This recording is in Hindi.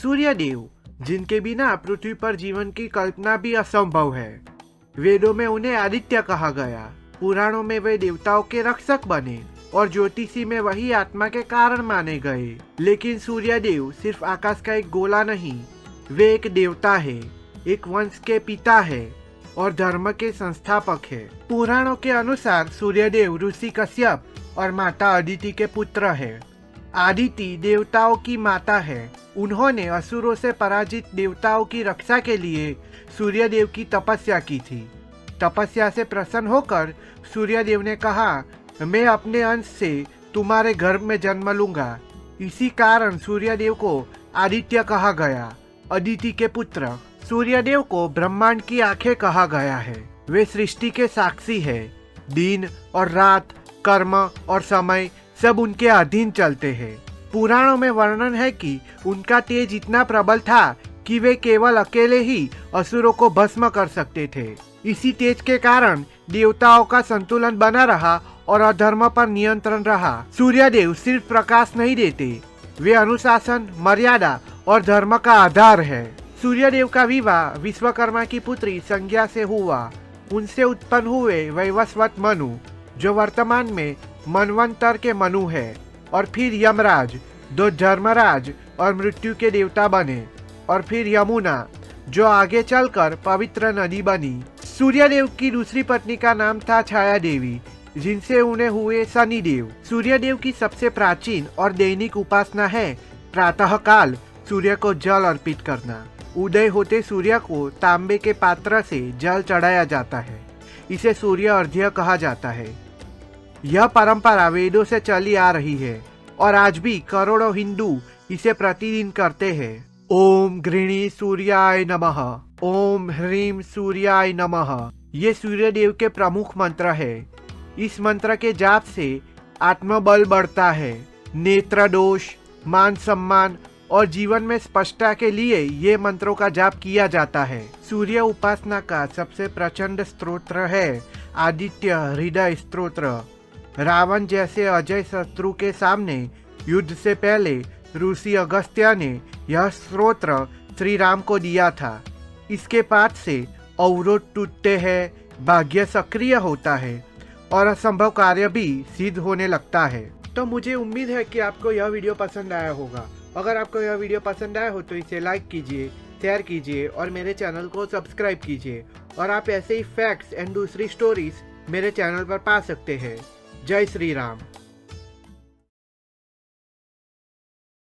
सूर्यदेव, जिनके बिना पृथ्वी पर जीवन की कल्पना भी असंभव है। वेदों में उन्हें आदित्य कहा गया, पुराणों में वे देवताओं के रक्षक बने और ज्योतिषी में वही आत्मा के कारण माने गए। लेकिन सूर्यदेव सिर्फ आकाश का एक गोला नहीं, वे एक देवता है, एक वंश के पिता है और धर्म के संस्थापक है। पुराणों के अनुसार सूर्यदेव ऋषि कश्यप और माता अदिति के पुत्र है। अदिति देवताओं की माता है। उन्होंने असुरों से पराजित देवताओं की रक्षा के लिए सूर्यदेव की तपस्या की थी। तपस्या से प्रसन्न होकर सूर्यदेव ने कहा, मैं अपने अंश से तुम्हारे गर्भ में जन्म लूंगा। इसी कारण सूर्यदेव को आदित्य कहा गया, अदिति के पुत्र। सूर्यदेव को ब्रह्मांड की आंखें कहा गया है। वे सृष्टि के साक्षी है। दिन और रात, कर्म और समय सब उनके अधीन चलते हैं। पुराणों में वर्णन है कि उनका तेज इतना प्रबल था कि वे केवल अकेले ही असुरों को भस्म कर सकते थे। इसी तेज के कारण देवताओं का संतुलन बना रहा और अधर्म पर नियंत्रण रहा। सूर्यदेव सिर्फ प्रकाश नहीं देते, वे अनुशासन, मर्यादा और धर्म का आधार है। सूर्यदेव का विवाह विश्वकर्मा की पुत्री संज्ञा से हुआ। उनसे उत्पन्न हुए वैवस्वत मनु, जो वर्तमान में मनवंतर के मनु है, और फिर यमराज, जो धर्मराज और मृत्यु के देवता बने, और फिर यमुना, जो आगे चलकर पवित्र नदी बनी। सूर्यदेव की दूसरी पत्नी का नाम था छाया देवी, जिनसे उन्हें हुए शनिदेव। सूर्यदेव की सबसे प्राचीन और दैनिक उपासना है प्रातः काल सूर्य को जल अर्पित करना। उदय होते सूर्य को तांबे के पात्र से जल चढ़ाया जाता है। इसे सूर्य अर्घ्य कहा जाता है। यह परंपरा वेदों से चली आ रही है और आज भी करोड़ों हिंदू इसे प्रतिदिन करते हैं। ओम गृणी सूर्याय नमः, ओम ह्रीम सूर्याय नमः। ये सूर्यदेव के प्रमुख मंत्र है। इस मंत्र के जाप से आत्मबल बढ़ता है। नेत्र दोष, मान सम्मान और जीवन में स्पष्टता के लिए ये मंत्रों का जाप किया जाता है। सूर्य उपासना का सबसे प्रचंड स्तोत्र है आदित्य हृदय स्तोत्र। रावण जैसे अजय शत्रु के सामने युद्ध से पहले ऋषि अगस्त्य ने यह स्तोत्र श्री राम को दिया था। इसके पाठ से अवरोध टूटते हैं, भाग्य सक्रिय होता है और असंभव कार्य भी सिद्ध होने लगता है। तो मुझे उम्मीद है कि आपको यह वीडियो पसंद आया होगा। अगर आपको यह वीडियो पसंद आया हो तो इसे लाइक कीजिए, शेयर कीजिए और मेरे चैनल को सब्सक्राइब कीजिए। और आप ऐसे ही फैक्ट्स एंड दूसरी स्टोरीज मेरे चैनल पर पा सकते हैं। जय श्री राम।